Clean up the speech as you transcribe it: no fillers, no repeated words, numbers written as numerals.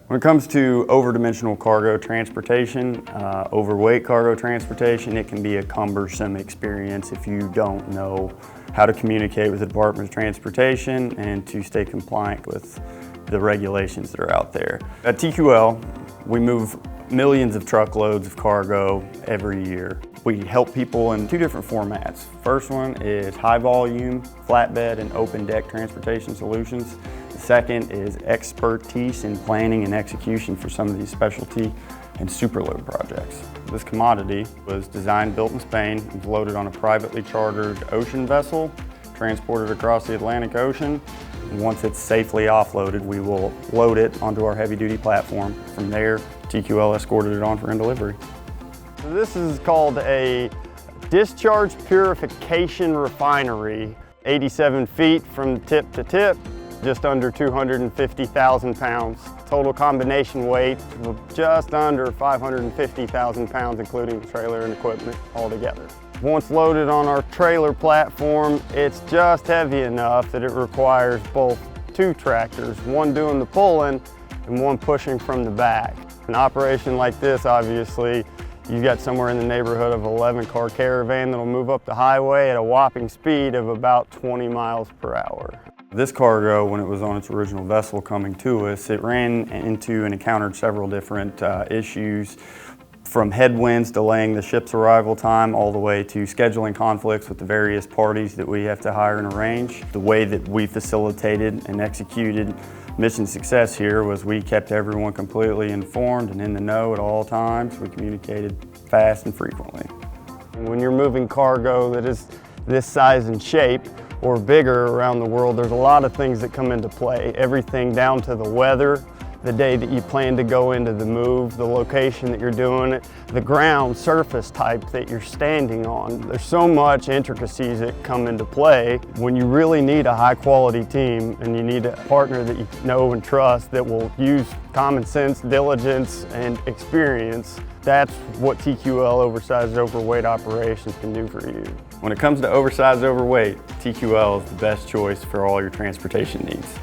When it comes to overdimensional cargo transportation, overweight cargo transportation, it can be a cumbersome experience if you don't know how to communicate with the Department of Transportation and to stay compliant with the regulations that are out there. At TQL, we move millions of truckloads of cargo every year. We help people in two different formats. First one is high volume, flatbed and open deck transportation solutions. The second is expertise in planning and execution for some of these specialty and superload projects. This commodity was designed, built in Spain, and was loaded on a privately chartered ocean vessel, transported across the Atlantic Ocean. Once it's safely offloaded, we will load it onto our heavy-duty platform. From there, TQL escorted it on for end delivery. So this is called a discharge purification refinery, 87 feet from tip to tip, just under 250,000 pounds. Total combination weight of just under 550,000 pounds, including the trailer and equipment altogether. Once loaded on our trailer platform, it's just heavy enough that it requires both two tractors, one doing the pulling and one pushing from the back. An operation like this, obviously, you've got somewhere in the neighborhood of 11-car caravan that'll move up the highway at a whopping speed of about 20 miles per hour. This cargo, when it was on its original vessel coming to us, it ran into and encountered several different issues, from headwinds delaying the ship's arrival time all the way to scheduling conflicts with the various parties that we have to hire and arrange. The way that we facilitated and executed mission success here was we kept everyone completely informed and in the know at all times. We communicated fast and frequently. When you're moving cargo that is this size and shape or bigger around the world, there's a lot of things that come into play. Everything down to the weather, the day that you plan to go into the move, the location that you're doing it, the ground surface type that you're standing on. There's so much intricacies that come into play when you really need a high quality team and you need a partner that you know and trust that will use common sense, diligence, and experience. That's what TQL oversized overweight operations can do for you. When it comes to oversized overweight, TQL is the best choice for all your transportation needs.